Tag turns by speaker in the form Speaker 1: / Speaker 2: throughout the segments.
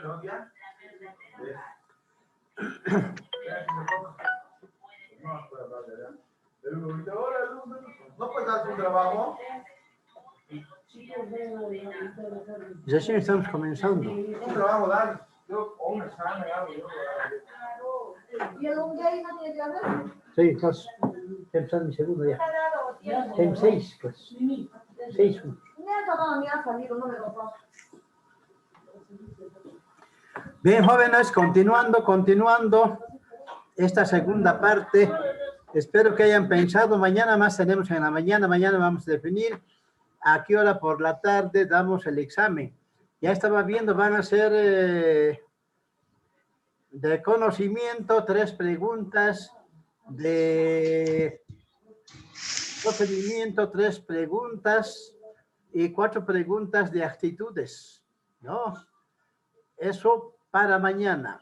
Speaker 1: ¿No puedes dar tu trabajo?
Speaker 2: Recién estamos comenzando.
Speaker 1: Un trabajo, dale. Yo, o un examen, algo.
Speaker 3: ¿Y el hombre ahí no tiene que hablar?
Speaker 2: Sí, pues, empezando mi segundo ya. En 6, pues. 6. Bien, jóvenes, continuando esta segunda parte. Espero que hayan pensado. Mañana más tenemos en la mañana. Mañana vamos a definir a qué hora por la tarde damos el examen. Ya estaba viendo, van a ser de conocimiento, 3 preguntas, de procedimiento, 3 preguntas y 4 preguntas de actitudes, ¿no? Eso para mañana.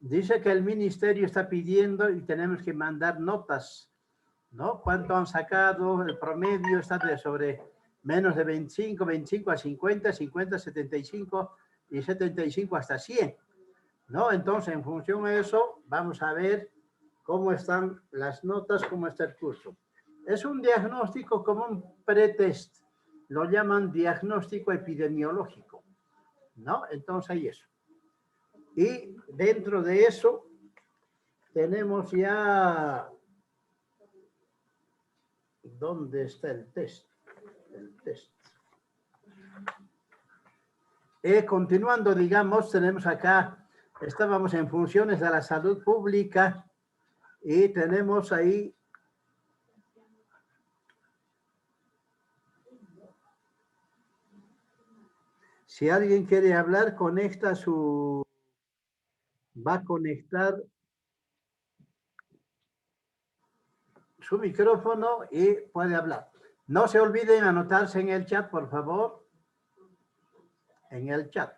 Speaker 2: Dice que el ministerio está pidiendo y tenemos que mandar notas, ¿no? ¿Cuánto han sacado? El promedio está de sobre menos de 25 a 50, 75 y 75 hasta 100, ¿no? Entonces, en función de eso, vamos a ver cómo están las notas, cómo está el curso. Es un diagnóstico como un pretest, lo llaman diagnóstico epidemiológico, ¿no? Entonces, hay eso. Y dentro de eso, tenemos ya... ¿Dónde está el test? El test. Continuando, digamos, tenemos acá, estábamos en funciones de la salud pública y tenemos ahí si alguien quiere hablar, conecta su... Va a conectar su micrófono y puede hablar. No se olviden anotarse en el chat, por favor. En el chat.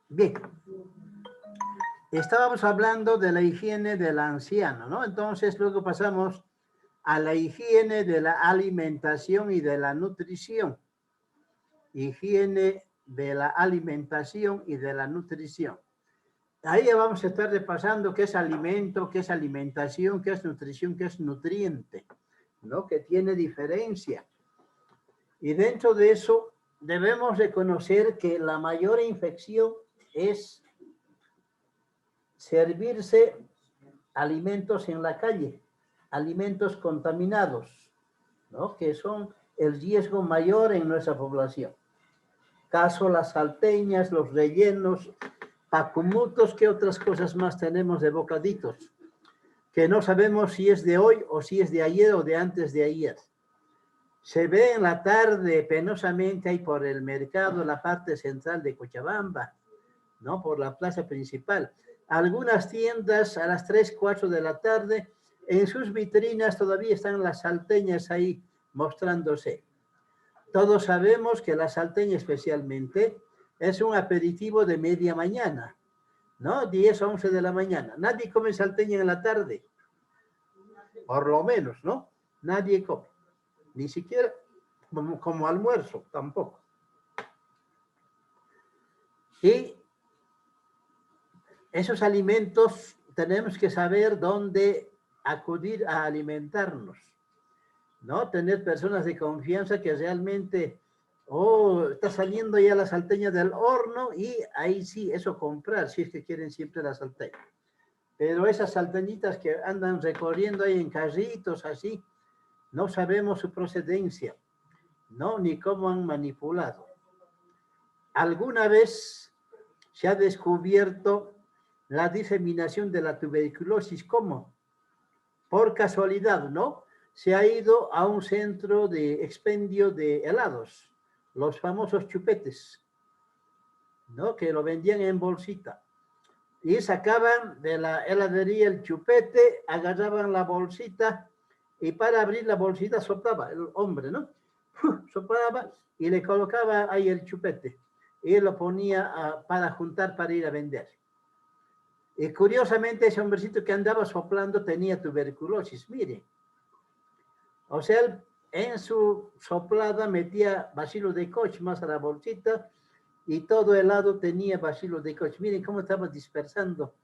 Speaker 2: Bien. Estábamos hablando de la higiene del anciano, ¿no? Entonces, luego pasamos a la higiene de la alimentación y de la nutrición. Higiene de la alimentación y de la nutrición. Ahí vamos a estar repasando qué es alimento, qué es alimentación, qué es nutrición, qué es nutriente, ¿no? Que tiene diferencia. Y dentro de eso debemos reconocer que la mayor infección es servirse alimentos en la calle, alimentos contaminados, ¿no? Que son el riesgo mayor en nuestra población. Caso las salteñas, los rellenos, pacumutos, ¿qué otras cosas más tenemos de bocaditos? Que no sabemos si es de hoy o si es de ayer o de antes de ayer. Se ve en la tarde penosamente ahí por el mercado, la parte central de Cochabamba, ¿no? Por la plaza principal. Algunas tiendas a las 3, 4 de la tarde, en sus vitrinas todavía están las salteñas ahí mostrándose. Todos sabemos que la salteña especialmente es un aperitivo de media mañana, ¿no? 10 o 11 de la mañana. Nadie come salteña en la tarde. Por lo menos, ¿no? Nadie come. Ni siquiera como almuerzo, tampoco. Y esos alimentos tenemos que saber dónde acudir a alimentarnos, ¿no? Tener personas de confianza que realmente, está saliendo ya la salteña del horno y ahí sí, eso comprar, si es que quieren siempre la salteña. Pero esas salteñitas que andan recorriendo ahí en carritos así, no sabemos su procedencia, ¿no? Ni cómo han manipulado. Alguna vez se ha descubierto la diseminación de la tuberculosis. ¿Cómo? Por casualidad, ¿no? Se ha ido a un centro de expendio de helados, los famosos chupetes, ¿no? Que lo vendían en bolsita. Y sacaban de la heladería el chupete, agarraban la bolsita y para abrir la bolsita soplaba el hombre, ¿no? Soplaba y le colocaba ahí el chupete y lo ponía para juntar para ir a vender. Y curiosamente ese hombrecito que andaba soplando tenía tuberculosis, mire. O sea, él en su soplada metía bacilo de Koch más a la bolsita y todo el lado tenía bacilo de Koch. Miren cómo estaba dispersando,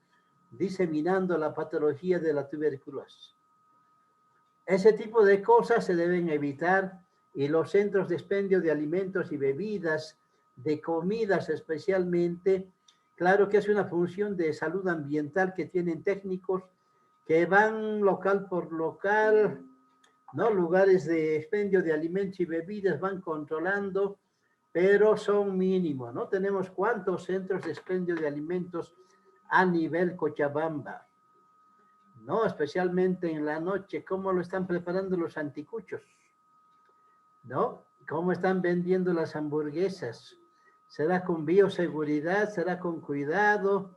Speaker 2: diseminando la patología de la tuberculosis. Ese tipo de cosas se deben evitar y los centros de expendio de alimentos y bebidas, de comidas especialmente, claro que es una función de salud ambiental que tienen técnicos que van local por local, ¿no? Lugares de expendio de alimentos y bebidas van controlando, pero son mínimos, ¿no? Tenemos cuántos centros de expendio de alimentos a nivel Cochabamba, ¿no? Especialmente en la noche, cómo lo están preparando los anticuchos, ¿no? Cómo están vendiendo las hamburguesas. ¿Será con bioseguridad? ¿Será con cuidado?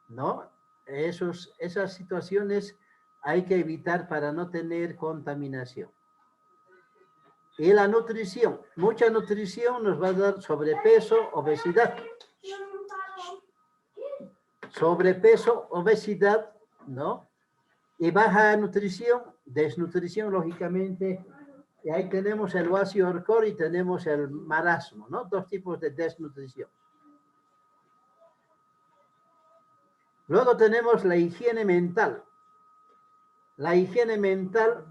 Speaker 2: ¿No? Esas situaciones hay que evitar para no tener contaminación. Y la nutrición. Mucha nutrición nos va a dar sobrepeso, obesidad. Sobrepeso, obesidad, ¿no? Y baja nutrición, desnutrición, lógicamente. Y ahí tenemos el kwashiorkor y tenemos el marasmo, ¿no? Dos tipos de desnutrición. Luego tenemos la higiene mental. La higiene mental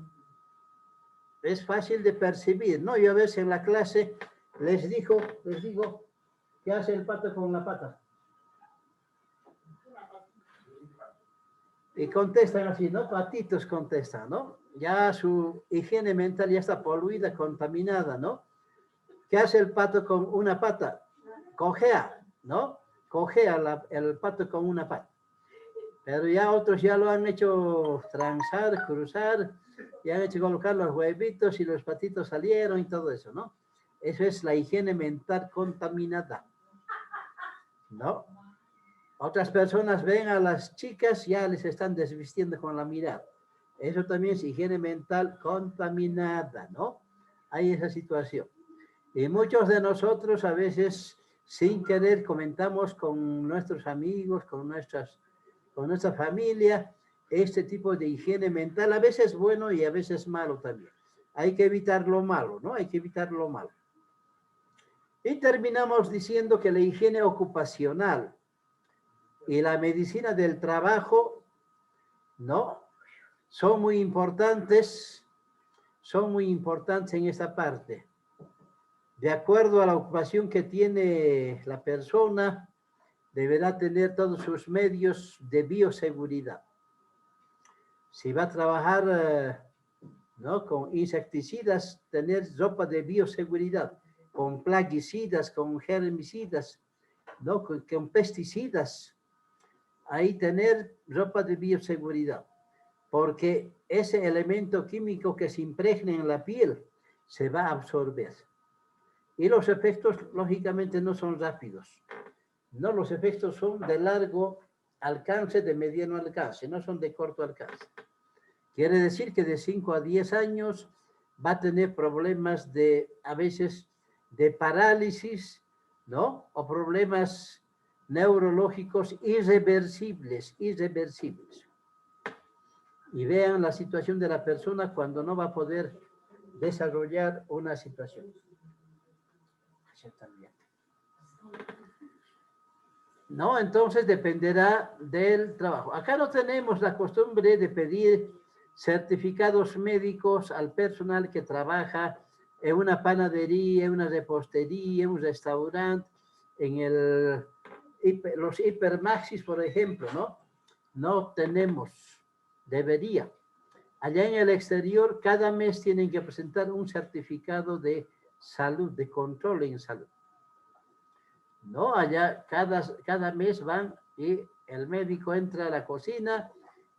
Speaker 2: es fácil de percibir, ¿no? Yo a veces en la clase les digo, ¿qué hace el pato con la pata? Y contestan así, ¿no? Patitos contestan, ¿no? Ya su higiene mental ya está poluida, contaminada, ¿no? ¿Qué hace el pato con una pata? Cojea, ¿no? Cojea el pato con una pata. Pero ya otros ya lo han hecho transar, cruzar, ya han hecho colocar los huevitos y los patitos salieron y todo eso, ¿no? Eso es la higiene mental contaminada, ¿no? Otras personas ven a las chicas, ya les están desvistiendo con la mirada. Eso también es higiene mental contaminada, ¿no? Hay esa situación. Y muchos de nosotros a veces, sin querer, comentamos con nuestros amigos, con nuestra familia, este tipo de higiene mental, a veces bueno y a veces malo también. Hay que evitar lo malo, ¿no? Hay que evitar lo malo. Y terminamos diciendo que la higiene ocupacional y la medicina del trabajo, ¿no? Son muy importantes en esta parte. De acuerdo a la ocupación que tiene la persona, deberá tener todos sus medios de bioseguridad. Si va a trabajar, ¿no? Con insecticidas, tener ropa de bioseguridad, con plaguicidas, con germicidas, ¿no? Con pesticidas. Ahí tener ropa de bioseguridad, porque ese elemento químico que se impregna en la piel se va a absorber. Y los efectos, lógicamente, no son rápidos. No, los efectos son de largo alcance, de mediano alcance, no son de corto alcance. Quiere decir que de 5 a 10 años va a tener problemas a veces, de parálisis, ¿no? O problemas neurológicos irreversibles. Y vean la situación de la persona cuando no va a poder desarrollar una situación. También. ¿No? Entonces dependerá del trabajo. Acá no tenemos la costumbre de pedir certificados médicos al personal que trabaja en una panadería, en una repostería, en un restaurante, en los hipermaxis, por ejemplo, ¿no? No tenemos, debería. Allá en el exterior, cada mes tienen que presentar un certificado de salud, de control en salud. No, allá cada mes van y el médico entra a la cocina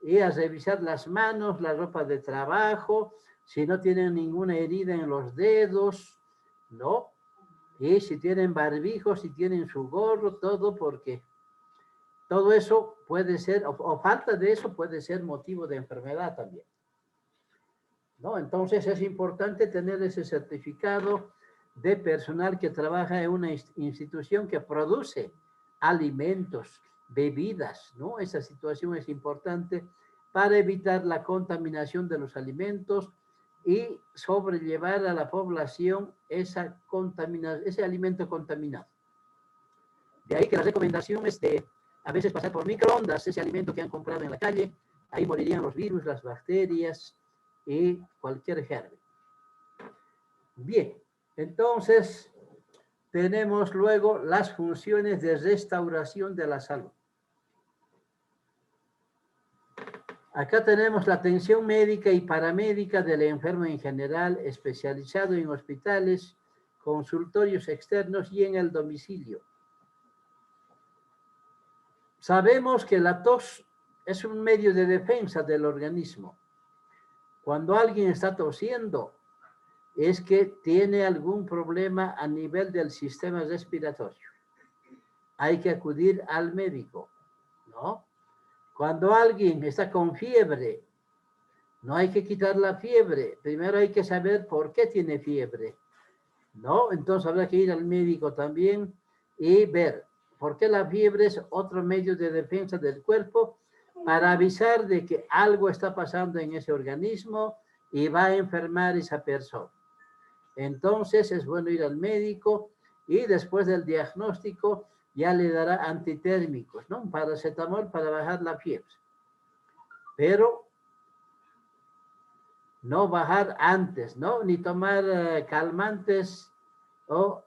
Speaker 2: y a revisar las manos, la ropa de trabajo, si no tienen ninguna herida en los dedos, ¿no? Y si tienen barbijo, si tienen su gorro, todo, porque todo eso puede ser, o falta de eso puede ser motivo de enfermedad también, ¿no? Entonces es importante tener ese certificado de personal que trabaja en una institución que produce alimentos, bebidas, ¿no? Esa situación es importante para evitar la contaminación de los alimentos y sobrellevar a la población ese alimento contaminado. De ahí que la recomendación es de a veces pasar por microondas ese alimento que han comprado en la calle. Ahí morirían los virus, las bacterias y cualquier germen. Bien, entonces tenemos luego las funciones de restauración de la salud. Acá tenemos la atención médica y paramédica del enfermo en general, especializado en hospitales, consultorios externos y en el domicilio. Sabemos que la tos es un medio de defensa del organismo. Cuando alguien está tosiendo, es que tiene algún problema a nivel del sistema respiratorio. Hay que acudir al médico, ¿no? Cuando alguien está con fiebre, no hay que quitar la fiebre. Primero hay que saber por qué tiene fiebre, ¿no? Entonces habrá que ir al médico también y ver por qué la fiebre es otro medio de defensa del cuerpo para avisar de que algo está pasando en ese organismo y va a enfermar esa persona. Entonces es bueno ir al médico y después del diagnóstico ya le dará antitérmicos, ¿no? Un paracetamol para bajar la fiebre. Pero no bajar antes, ¿no? Ni tomar calmantes o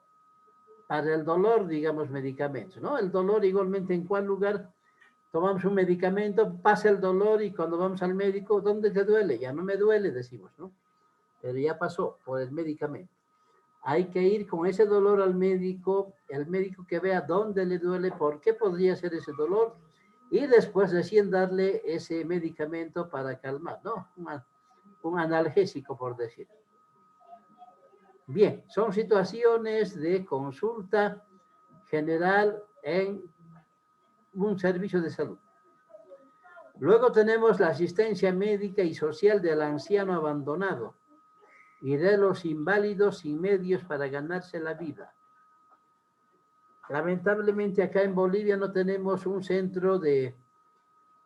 Speaker 2: para el dolor, digamos, medicamentos, ¿no? El dolor igualmente en cuál lugar tomamos un medicamento, pasa el dolor y cuando vamos al médico, ¿dónde te duele? Ya no me duele, decimos, ¿no? Pero ya pasó por el medicamento. Hay que ir con ese dolor al médico, el médico que vea dónde le duele, por qué podría ser ese dolor, y después recién darle ese medicamento para calmar, ¿no? Un analgésico, por decir. Bien, son situaciones de consulta general en un servicio de salud. Luego tenemos la asistencia médica y social del anciano abandonado y de los inválidos sin medios para ganarse la vida. Lamentablemente acá en Bolivia no tenemos un centro de,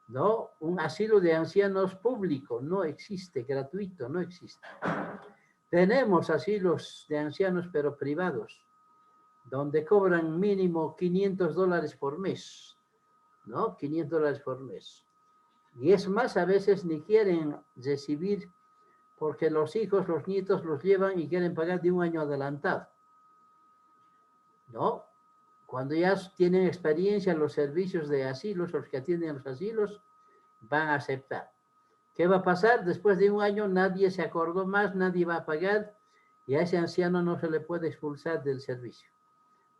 Speaker 2: ¿no? Un asilo de ancianos público, no existe, gratuito, no existe. Tenemos asilos de ancianos pero privados, donde cobran mínimo $500 por mes, ¿no? $500 por mes. Y es más, a veces ni quieren recibir porque los hijos, los nietos los llevan y quieren pagar de un año adelantado, ¿no? Cuando ya tienen experiencia en los servicios de asilos, los que atienden los asilos, van a aceptar. ¿Qué va a pasar? Después de un año nadie se acordó más, nadie va a pagar y a ese anciano no se le puede expulsar del servicio.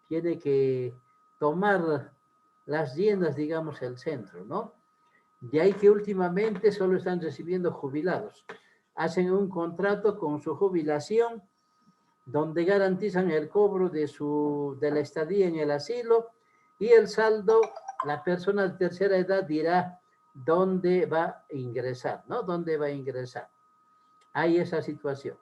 Speaker 2: Tiene que tomar las riendas, digamos, el centro, ¿no? De ahí que últimamente solo están recibiendo jubilados. Hacen un contrato con su jubilación donde garantizan el cobro de la estadía en el asilo y el saldo, la persona de tercera edad dirá dónde va a ingresar, ¿no? ¿Dónde va a ingresar? Hay esa situación.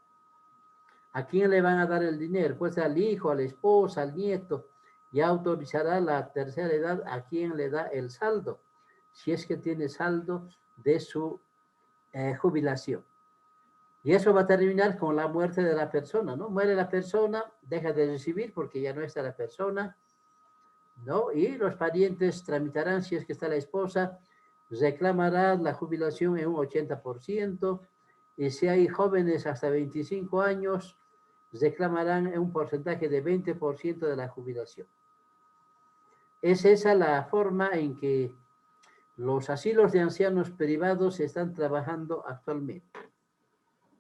Speaker 2: ¿A quién le van a dar el dinero? Pues al hijo, a la esposa, al nieto. Ya autorizará la tercera edad a quién le da el saldo, si es que tiene saldo de su jubilación. Y eso va a terminar con la muerte de la persona, ¿no? Muere la persona, deja de recibir porque ya no está la persona, ¿no? Y los parientes tramitarán, si es que está la esposa, reclamará la jubilación en un 80%, y si hay jóvenes hasta 25 años, reclamarán en un porcentaje de 20% de la jubilación. Es esa la forma en que los asilos de ancianos privados están trabajando actualmente.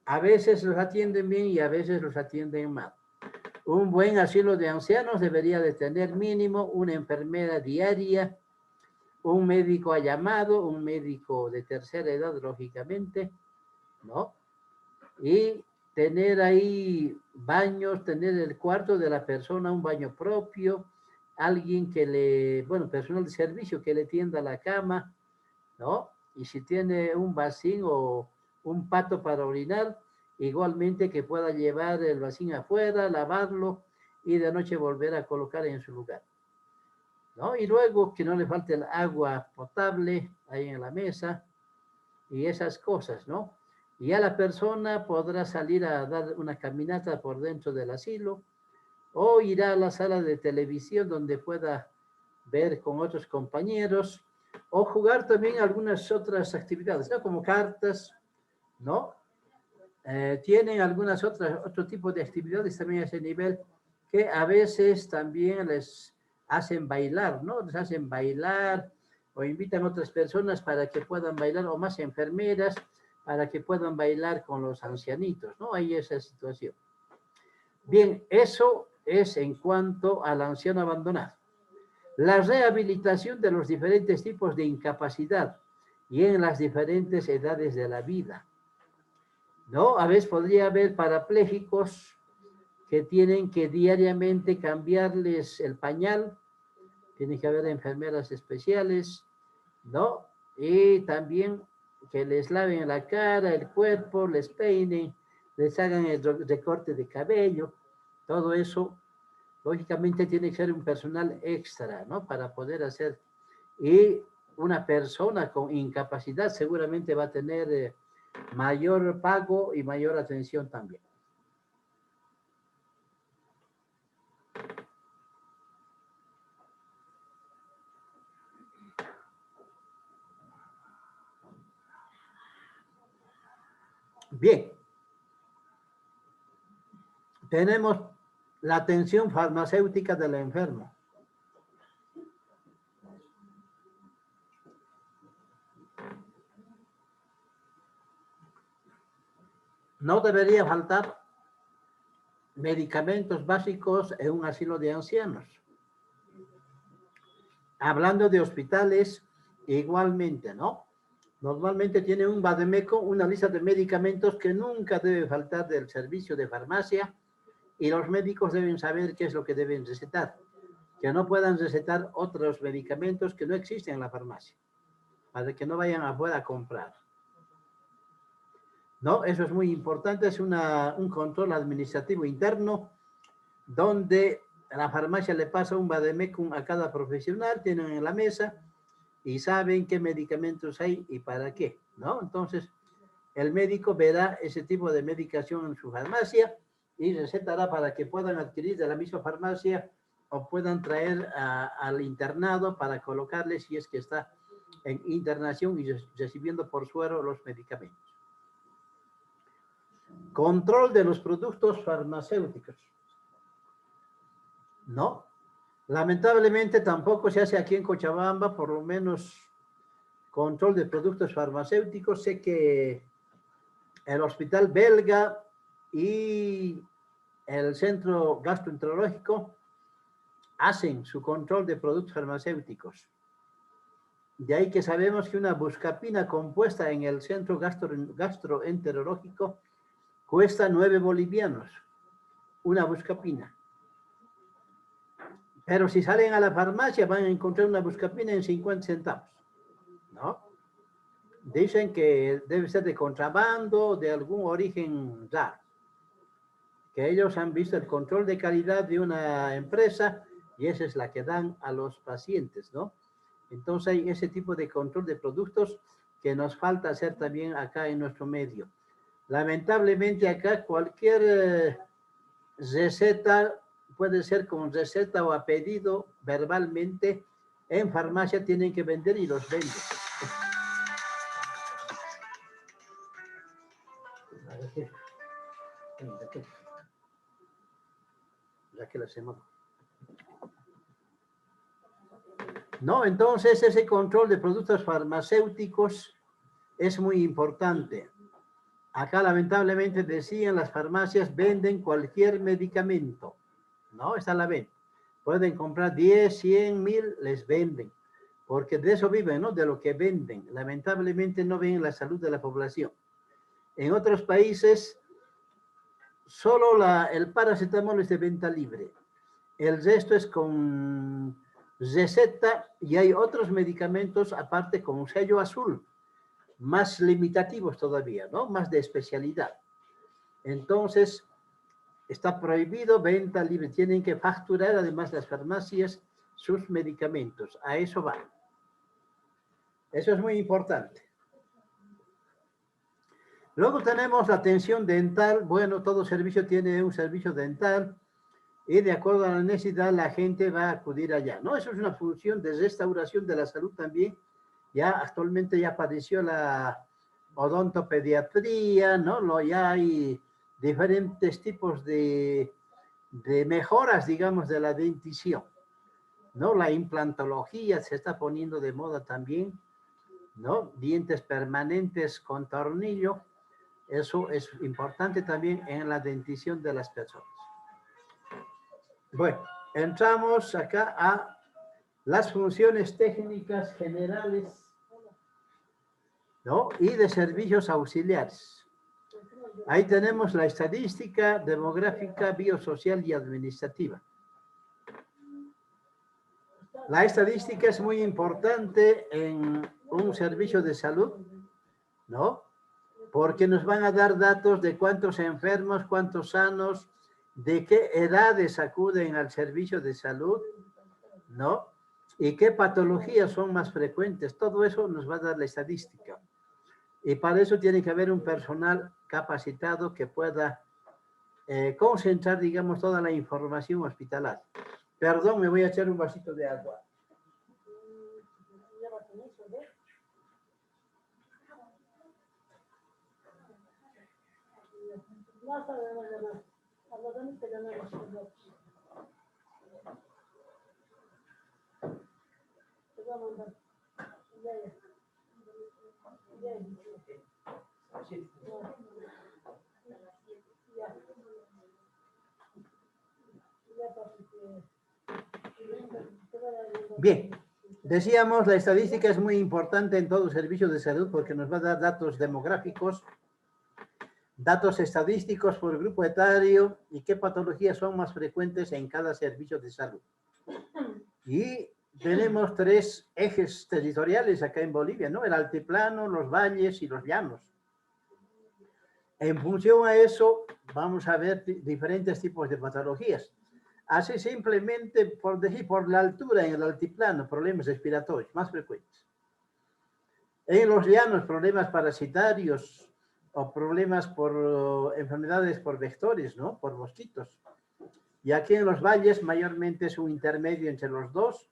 Speaker 2: A veces los atienden bien y a veces los atienden mal. Un buen asilo de ancianos debería de tener mínimo una enfermera diaria, un médico a llamado, un médico de tercera edad, lógicamente, ¿no? Y tener ahí baños, tener el cuarto de la persona, un baño propio, alguien que personal de servicio que le tienda la cama, ¿no? Y si tiene un vacín o un pato para orinar, igualmente que pueda llevar el vacín afuera, lavarlo y de noche volver a colocar en su lugar, ¿no? Y luego que no le falte el agua potable ahí en la mesa y esas cosas, ¿no? Y ya la persona podrá salir a dar una caminata por dentro del asilo o irá a la sala de televisión donde pueda ver con otros compañeros o jugar también algunas otras actividades, ¿no? Como cartas, ¿no? Tienen algunas otro tipo de actividades también a ese nivel que a veces también les hacen bailar, ¿no? Les hacen bailar o invitan a otras personas para que puedan bailar o más enfermeras para que puedan bailar con los ancianitos, ¿no? Hay esa situación. Bien, eso es en cuanto al anciano abandonado. La rehabilitación de los diferentes tipos de incapacidad y en las diferentes edades de la vida. ¿No? A veces podría haber parapléjicos que tienen que diariamente cambiarles el pañal, tiene que haber enfermeras especiales, ¿no? Y también que les laven la cara, el cuerpo, les peinen, les hagan el recorte de cabello, todo eso, lógicamente tiene que ser un personal extra, ¿no? Para poder hacer. Y una persona con incapacidad seguramente va a tener mayor pago y mayor atención también. Bien. Tenemos la atención farmacéutica del enfermo. No debería faltar medicamentos básicos en un asilo de ancianos. Hablando de hospitales, igualmente, ¿no? Normalmente tiene un vademécum, una lista de medicamentos que nunca debe faltar del servicio de farmacia y los médicos deben saber qué es lo que deben recetar. Que no puedan recetar otros medicamentos que no existen en la farmacia, para que no vayan afuera a comprar. ¿No? Eso es muy importante, es un control administrativo interno donde la farmacia le pasa un vademécum a cada profesional, tienen en la mesa y saben qué medicamentos hay y para qué, ¿no? Entonces, el médico verá ese tipo de medicación en su farmacia y recetará para que puedan adquirir de la misma farmacia o puedan traer al internado para colocarle si es que está en internación y recibiendo por suero los medicamentos. Control de los productos farmacéuticos. No, lamentablemente tampoco se hace aquí en Cochabamba, por lo menos control de productos farmacéuticos. Sé que el hospital belga y el centro gastroenterológico hacen su control de productos farmacéuticos. De ahí que sabemos que una buscapina compuesta en el centro gastroenterológico cuesta 9 bolivianos, una buscapina. Pero si salen a la farmacia van a encontrar una buscapina en 50 centavos, ¿no? Dicen que debe ser de contrabando, de algún origen raro. Que ellos han visto el control de calidad de una empresa y esa es la que dan a los pacientes, ¿no? Entonces hay ese tipo de control de productos que nos falta hacer también acá en nuestro medio. Lamentablemente acá cualquier receta puede ser con receta o a pedido verbalmente. En farmacia tienen que vender y los venden. Ya que la semana. No, entonces ese control de productos farmacéuticos es muy importante. Acá lamentablemente decían las farmacias venden cualquier medicamento, ¿no? Está a la venta. Pueden comprar 10, 100, 1000, les venden, porque de eso viven, ¿no? De lo que venden. Lamentablemente no ven la salud de la población. En otros países, solo el paracetamol es de venta libre. El resto es con receta y hay otros medicamentos aparte con un sello azul, más limitativos todavía, ¿no? Más de especialidad. Entonces, está prohibido venta libre. Tienen que facturar además las farmacias sus medicamentos. A eso va. Eso es muy importante. Luego tenemos la atención dental. Bueno, todo servicio tiene un servicio dental. y de acuerdo a la necesidad la gente va a acudir allá, ¿no? Eso es una función de restauración de la salud también. Ya actualmente ya apareció la odontopediatría, ¿no? Ya hay diferentes tipos de mejoras, digamos, de la dentición, ¿no? La implantología se está poniendo de moda también, ¿no? Dientes permanentes con tornillo, eso es importante también en la dentición de las personas. Bueno, entramos acá a las funciones técnicas generales, ¿no? Y de servicios auxiliares. Ahí tenemos la estadística demográfica, biosocial y administrativa. La estadística es muy importante en un servicio de salud, ¿no? Porque nos van a dar datos de cuántos enfermos, cuántos sanos, de qué edades acuden al servicio de salud, ¿no? Y qué patologías son más frecuentes. Todo eso nos va a dar la estadística. Y para eso tiene que haber un personal capacitado que pueda concentrar, digamos, toda la información hospitalaria. Perdón, me voy a echar un vasito de agua. Bien, decíamos, la estadística es muy importante en todo servicio de salud porque nos va a dar datos demográficos, datos estadísticos por grupo etario y qué patologías son más frecuentes en cada servicio de salud. Y tenemos 3 ejes territoriales acá en Bolivia, ¿no? El altiplano, los valles y los llanos. En función a eso, vamos a ver diferentes tipos de patologías. Así simplemente, por decir, por la altura en el altiplano, problemas respiratorios más frecuentes. En los llanos, problemas parasitarios o problemas por enfermedades por vectores, ¿no? Por mosquitos. Y aquí en los valles, mayormente es un intermedio entre los dos.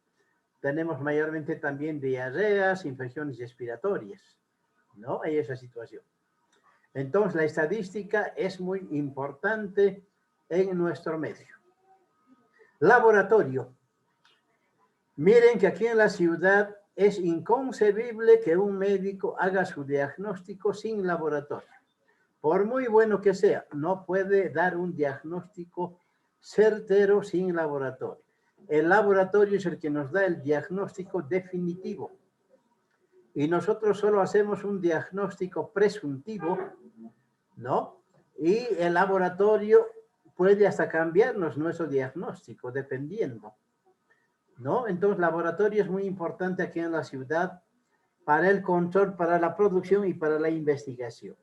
Speaker 2: Tenemos mayormente también diarreas, infecciones respiratorias, ¿no? Hay esa situación. Entonces, la estadística es muy importante en nuestro medio. Laboratorio. Miren que aquí en la ciudad es inconcebible que un médico haga su diagnóstico sin laboratorio. Por muy bueno que sea, no puede dar un diagnóstico certero sin laboratorio. El laboratorio es el que nos da el diagnóstico definitivo. Y nosotros solo hacemos un diagnóstico presuntivo, ¿no? Y el laboratorio puede hasta cambiarnos nuestro diagnóstico, dependiendo, ¿no? Entonces, laboratorio es muy importante aquí en la ciudad para el control, para la producción y para la investigación.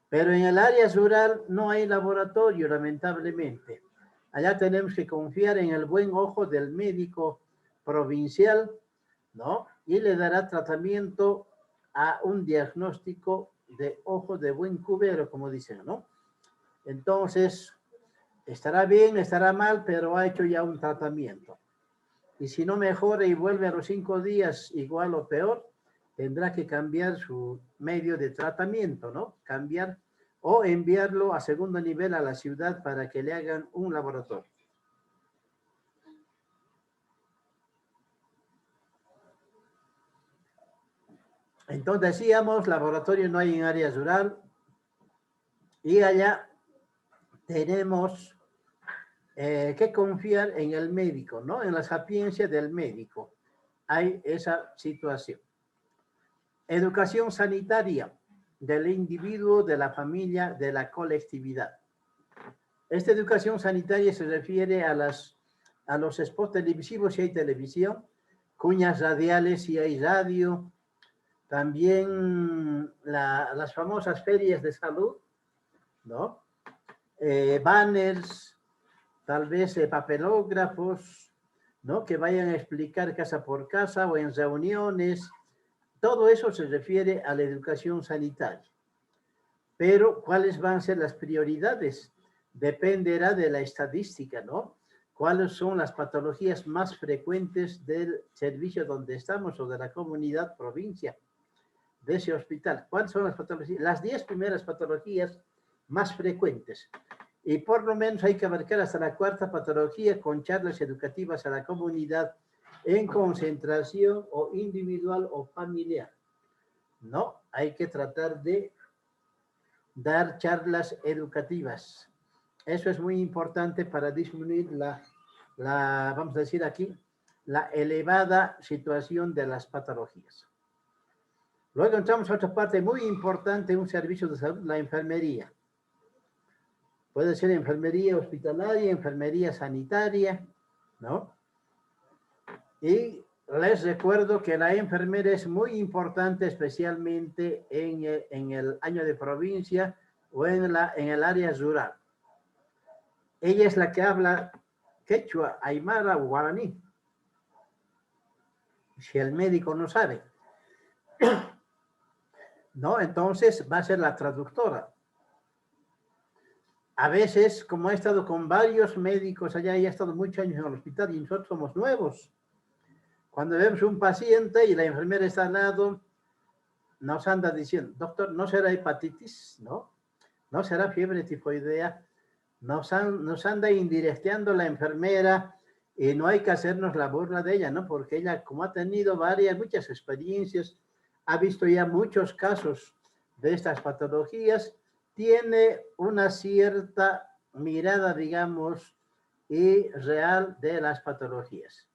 Speaker 2: Pero en el área rural no hay laboratorio, lamentablemente. Allá tenemos que confiar en el buen ojo del médico provincial, ¿no? Y le dará tratamiento a un diagnóstico de ojo de buen cubero, como dicen, ¿no? Entonces, estará bien, estará mal, pero ha hecho ya un tratamiento. Y si no mejora y vuelve a los 5 días igual o peor, tendrá que cambiar su medio de tratamiento, ¿no? Cambiar o enviarlo a segundo nivel a la ciudad para que le hagan un laboratorio. Entonces decíamos, laboratorio no hay en área rural y allá tenemos que confiar en el médico, ¿no? En la sapiencia del médico. Hay esa situación. Educación sanitaria del individuo, de la familia, de la colectividad. Esta educación sanitaria se refiere a los spots televisivos si hay televisión, cuñas radiales si hay radio, también las famosas ferias de salud, ¿no? Banners, tal vez papelógrafos, ¿no? Que vayan a explicar casa por casa o en reuniones. Todo eso se refiere a la educación sanitaria. Pero, ¿cuáles van a ser las prioridades? dependerá de la estadística, ¿no? ¿Cuáles son las patologías más frecuentes del servicio donde estamos o de la comunidad, provincia, de ese hospital? ¿Cuáles son las patologías? Las 10 primeras patologías más frecuentes. Y por lo menos hay que abarcar hasta la 4ª patología con charlas educativas a la comunidad en concentración o individual o familiar. No, hay que tratar de dar charlas educativas. Eso es muy importante para disminuir vamos a decir aquí, la elevada situación de las patologías. Luego entramos a otra parte muy importante, un servicio de salud, la enfermería. Puede ser enfermería hospitalaria, enfermería sanitaria, ¿no? Y les recuerdo que la enfermera es muy importante, especialmente en el año de provincia o en el área rural. Ella es la que habla quechua, aymara o guaraní. Si el médico no sabe, ¿no? Entonces va a ser la traductora. A veces, como he estado con varios médicos allá y he estado muchos años en el hospital y nosotros somos nuevos, cuando vemos un paciente y la enfermera está al lado, nos anda diciendo, doctor, ¿no será hepatitis? ¿No? ¿No será fiebre tifoidea? Nos anda indirecteando la enfermera y no hay que hacernos la burla de ella, ¿no? Porque ella, como ha tenido muchas experiencias, ha visto ya muchos casos de estas patologías, tiene una cierta mirada, digamos, y real de las patologías,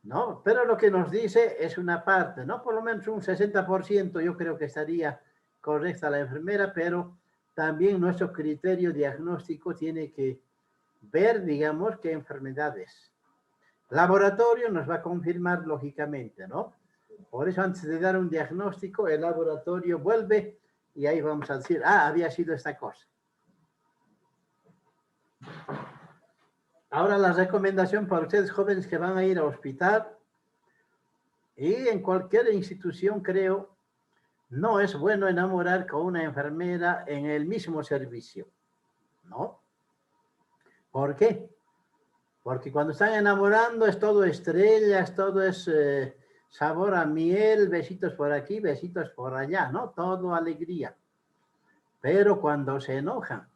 Speaker 2: ¿no? Pero lo que nos dice es una parte, ¿no? Por lo menos un 60% yo creo que estaría correcta la enfermera, pero también nuestro criterio diagnóstico tiene que ver, digamos, qué enfermedades. Laboratorio nos va a confirmar lógicamente, ¿no? Por eso antes de dar un diagnóstico, el laboratorio vuelve y ahí vamos a decir, había sido esta cosa. Ahora la recomendación para ustedes jóvenes que van a ir al hospital y en cualquier institución, creo, no es bueno enamorar con una enfermera en el mismo servicio, ¿no? ¿Por qué? Porque cuando están enamorando es todo estrellas, todo es sabor a miel, besitos por aquí, besitos por allá, ¿no? Todo alegría. Pero cuando se enojan,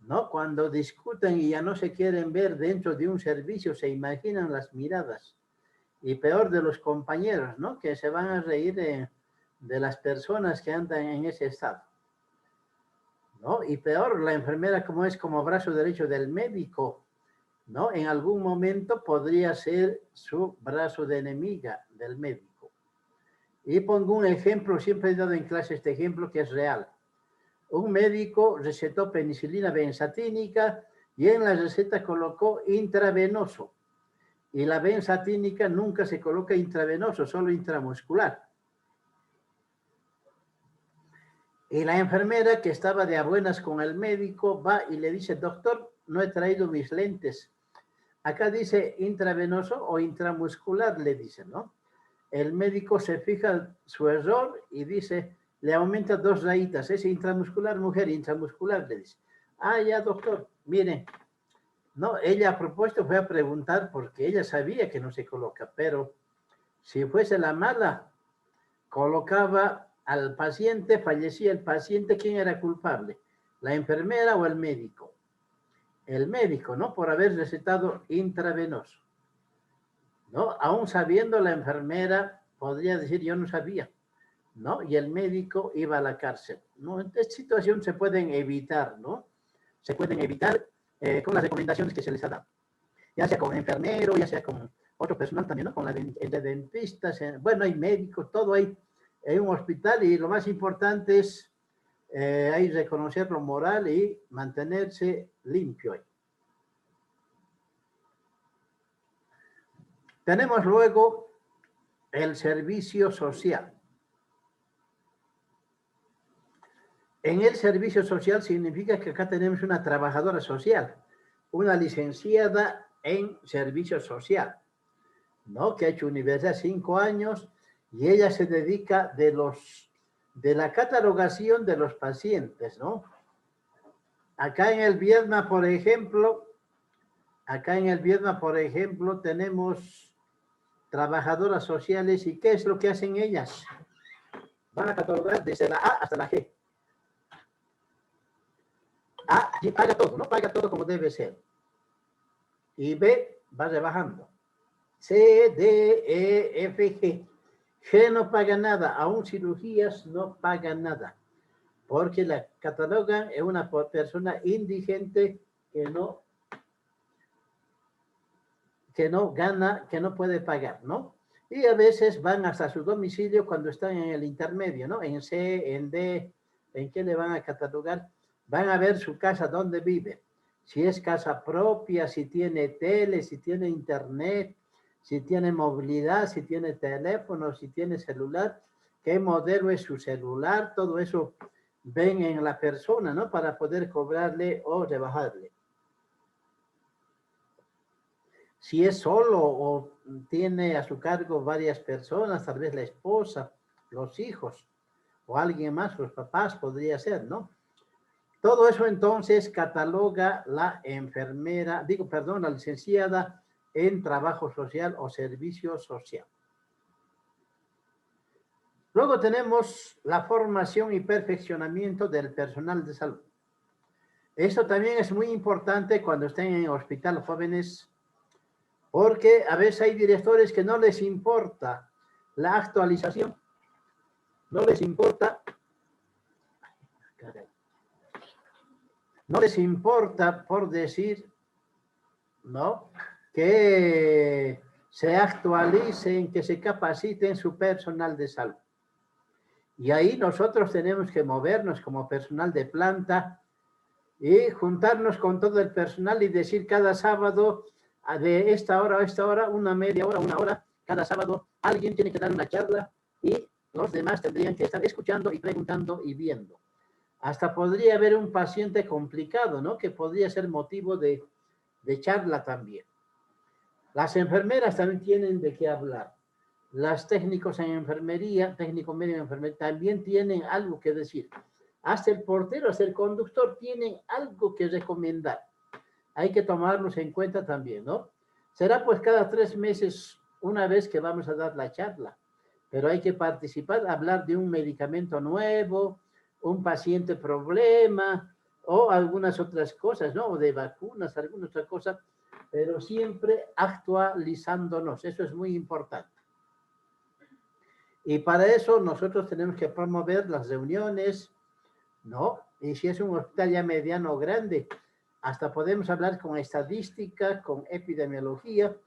Speaker 2: ¿no? Cuando discuten y ya no se quieren ver dentro de un servicio, se imaginan las miradas. Y peor de los compañeros, ¿no? Que se van a reír de las personas que andan en ese estado, ¿no? Y peor, la enfermera como es como brazo derecho del médico, ¿no? En algún momento podría ser su brazo de enemiga del médico. Y pongo un ejemplo, siempre he dado en clase este ejemplo que es real. Un médico recetó penicilina benzatínica y en la receta colocó intravenoso. Y la benzatínica nunca se coloca intravenoso, solo intramuscular. Y la enfermera que estaba de a buenas con el médico va y le dice, doctor, no he traído mis lentes. Acá dice intravenoso o intramuscular, le dice, ¿no? El médico se fija su error y dice, le aumenta 2 rayitas, es intramuscular, mujer, intramuscular, le dice. Ya, doctor, mire, no, ella a propósito fue a preguntar porque ella sabía que no se coloca, pero si fuese la mala, colocaba al paciente, fallecía el paciente, ¿quién era culpable? ¿La enfermera o el médico? El médico, ¿no? Por haber recetado intravenoso, ¿no? Aún sabiendo la enfermera, podría decir, yo no sabía, ¿no? Y el médico iba a la cárcel, ¿no? En esta situación se pueden evitar, ¿no? Se pueden evitar con las recomendaciones que se les ha dado, ya sea con enfermero, ya sea con otro personal también, ¿no? Con entre dentistas, bueno, hay médicos, todo hay en un hospital y lo más importante es hay reconocer lo moral y mantenerse limpio ahí. Tenemos luego el servicio social. En el servicio social significa que acá tenemos una trabajadora social, una licenciada en servicio social, ¿no? Que ha hecho universidad 5 años y ella se dedica de la catalogación de los pacientes, ¿no? Acá en el Vietnam, por ejemplo, tenemos trabajadoras sociales. ¿Y qué es lo que hacen ellas? Van a catalogar desde la A hasta la G. A y paga todo, no paga todo como debe ser. Y B va rebajando. C, D, E, F, G. G no paga nada, aún cirugías no paga nada, porque la catalogan en una persona indigente que no gana, que no puede pagar, ¿no? Y a veces van hasta su domicilio cuando están en el intermedio, ¿no? En C, en D, ¿en qué le van a catalogar? Van a ver su casa, dónde vive. Si es casa propia, si tiene tele, si tiene internet, si tiene movilidad, si tiene teléfono, si tiene celular, qué modelo es su celular, todo eso ven en la persona, ¿no? Para poder cobrarle o rebajarle. Si es solo o tiene a su cargo varias personas, tal vez la esposa, los hijos o alguien más, los papás podría ser, ¿no? Todo eso entonces cataloga la enfermera, la licenciada en trabajo social o servicio social. Luego tenemos la formación y perfeccionamiento del personal de salud. Esto también es muy importante cuando estén en el hospital jóvenes, porque a veces hay directores que no les importa la actualización, no les importa, por decir, ¿no? Que se actualicen, que se capaciten su personal de salud. Y ahí nosotros tenemos que movernos como personal de planta y juntarnos con todo el personal y decir cada sábado, de esta hora a esta hora, una media hora, una hora, cada sábado alguien tiene que dar una charla y los demás tendrían que estar escuchando y preguntando y viendo. Hasta podría haber un paciente complicado, ¿no? Que podría ser motivo de charla también. Las enfermeras también tienen de qué hablar. Las técnicos en enfermería, técnico medio en enfermería, también tienen algo que decir. Hasta el portero, hasta el conductor tienen algo que recomendar. Hay que tomarlos en cuenta también, ¿no? Será pues cada 3 meses una vez que vamos a dar la charla, pero hay que participar, hablar de un medicamento nuevo, un paciente problema o algunas otras cosas, ¿no? O de vacunas, alguna otra cosa, pero siempre actualizándonos. Eso es muy importante. Y para eso nosotros tenemos que promover las reuniones, ¿no? Y si es un hospital ya mediano o grande, hasta podemos hablar con estadística, con epidemiología,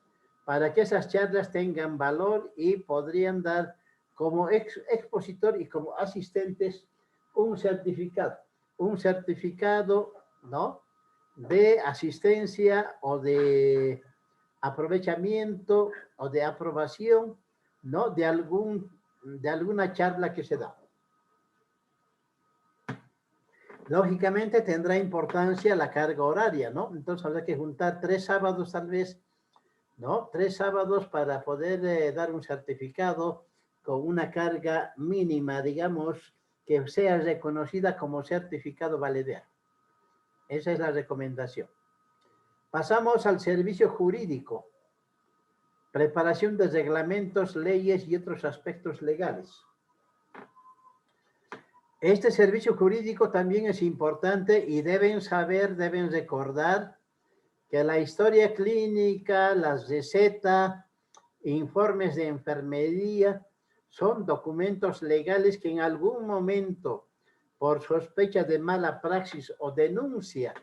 Speaker 2: para que esas charlas tengan valor y podrían dar como expositor y como asistentes un certificado, ¿no? De asistencia o de aprovechamiento o de aprobación, ¿no? De alguna charla que se da. Lógicamente tendrá importancia la carga horaria, ¿no? Entonces habrá que juntar 3 sábados tal vez, ¿no? 3 sábados para poder dar un certificado con una carga mínima, digamos, que sea reconocida como certificado valedero. Esa es la recomendación. Pasamos al servicio jurídico. Preparación de reglamentos, leyes y otros aspectos legales. Este servicio jurídico también es importante y deben saber, deben recordar que la historia clínica, las recetas, informes de enfermería son documentos legales que en algún momento, por sospecha de mala praxis o denuncia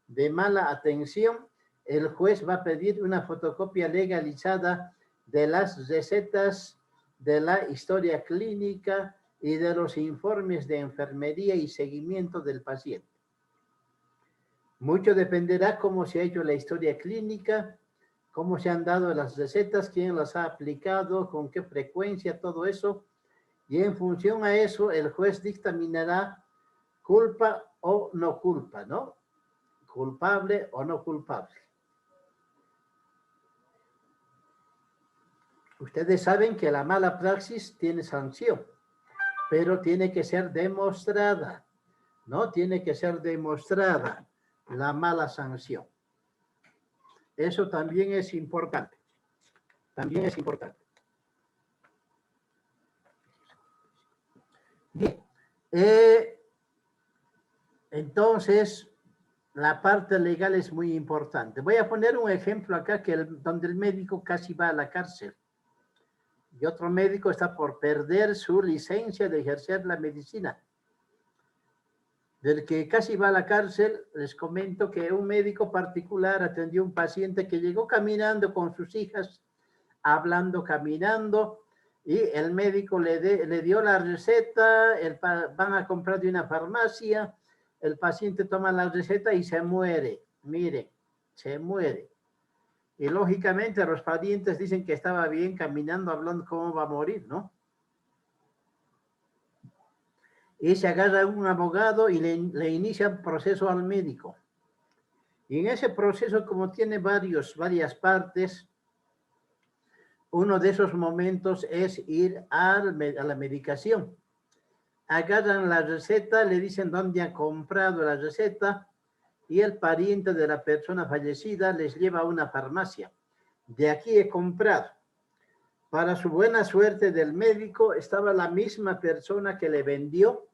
Speaker 2: de mala atención, el juez va a pedir una fotocopia legalizada de las recetas, de la historia clínica y de los informes de enfermería y seguimiento del paciente. Mucho dependerá cómo se ha hecho la historia clínica, cómo se han dado las recetas, quién las ha aplicado, con qué frecuencia, todo eso. Y en función a eso, el juez dictaminará culpa o no culpa, ¿no? Culpable o no culpable. Ustedes saben que la mala praxis tiene sanción, pero tiene que ser demostrada, ¿no? Tiene que ser demostrada. la mala sanción. Eso también es importante. También es importante. Bien. Entonces, la parte legal es muy importante. Voy a poner un ejemplo acá donde el médico casi va a la cárcel. Y otro médico está por perder su licencia de ejercer la medicina. Del que casi va a la cárcel, les comento que un médico particular atendió a un paciente que llegó caminando con sus hijas, hablando, caminando, y el médico le dio la receta, van a comprar de una farmacia, el paciente toma la receta y se muere. Miren, se muere. Y lógicamente los parientes dicen que estaba bien caminando, hablando cómo va a morir, ¿no? Y se agarra un abogado y le inicia un proceso al médico. Y en ese proceso, como tiene varias partes, uno de esos momentos es ir a la medicación. Agarran la receta, le dicen dónde ha comprado la receta y el pariente de la persona fallecida les lleva a una farmacia. De aquí he comprado. Para su buena suerte del médico estaba la misma persona que le vendió,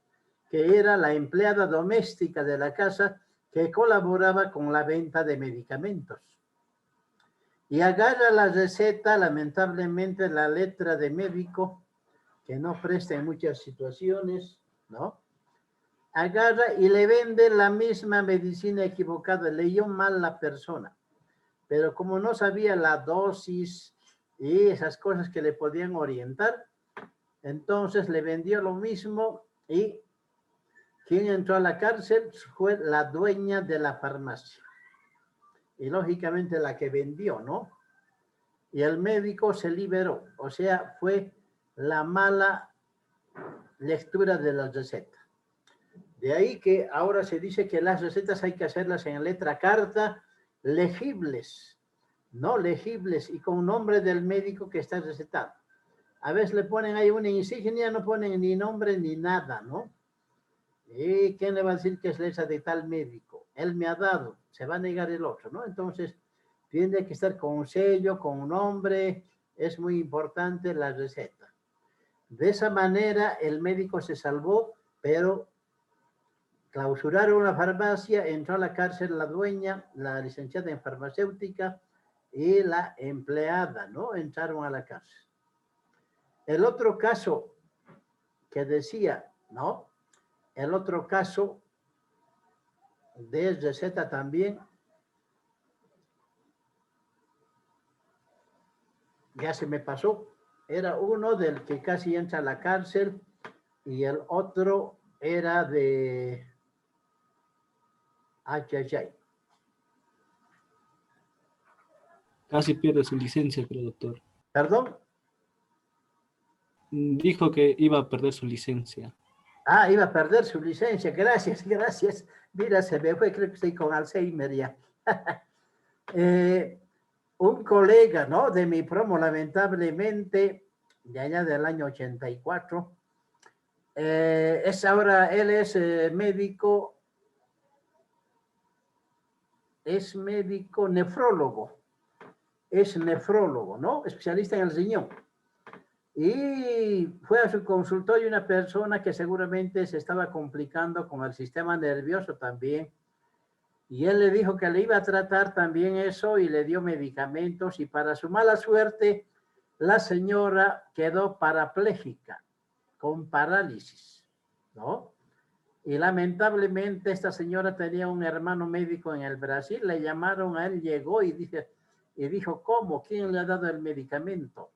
Speaker 2: que era la empleada doméstica de la casa que colaboraba con la venta de medicamentos. Y agarra la receta, lamentablemente la letra de médico, que no presta en muchas situaciones, ¿no? Agarra y le vende la misma medicina equivocada, leyó mal la persona. Pero como no sabía la dosis y esas cosas que le podían orientar, entonces le vendió lo mismo y quien entró a la cárcel fue la dueña de la farmacia. Y lógicamente la que vendió, ¿no? Y el médico se liberó. O sea, fue la mala lectura de la receta. De ahí que ahora se dice que las recetas hay que hacerlas en letra carta, legibles, no legibles y con nombre del médico que está recetado. A veces le ponen ahí una insignia, no ponen ni nombre ni nada, ¿no? ¿Y quién le va a decir que es letra de tal médico? Él me ha dado, se va a negar el otro, ¿no? Entonces, tiene que estar con un sello, con un nombre, es muy importante la receta. De esa manera, el médico se salvó, pero clausuraron la farmacia, entró a la cárcel la dueña, la licenciada en farmacéutica y la empleada, ¿no? Entraron a la cárcel. El otro caso que decía, ¿no? El otro caso de receta también, ya se me pasó, era uno del que casi entra a la cárcel y el otro era de...
Speaker 4: Casi pierde su licencia, creo, doctor.
Speaker 2: ¿Perdón?
Speaker 4: Dijo que iba a perder su licencia.
Speaker 2: Ah, iba a perder su licencia. Gracias, gracias. Mira, se me fue, creo que estoy con Alzheimer ya. Un colega, ¿no? De mi promo, lamentablemente, de allá del año 84, él es médico nefrólogo. Es nefrólogo, ¿no? Especialista en el riñón. Y fue a su consultorio una persona que seguramente se estaba complicando con el sistema nervioso también. Y él le dijo que le iba a tratar también eso y le dio medicamentos y para su mala suerte, la señora quedó parapléjica, con parálisis, ¿no? Y lamentablemente esta señora tenía un hermano médico en el Brasil, le llamaron a él, llegó y dijo, ¿cómo? ¿Quién le ha dado el medicamento?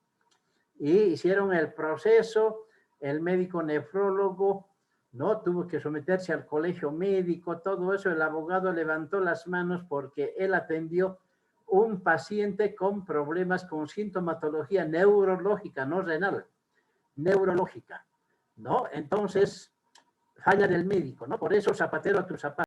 Speaker 2: Y hicieron el proceso, el médico nefrólogo, ¿no? Tuvo que someterse al colegio médico, todo eso, el abogado levantó las manos porque él atendió un paciente con problemas con sintomatología neurológica, no renal, neurológica, ¿no? Entonces, falla del médico, ¿no? Por eso zapatero a tu zapato.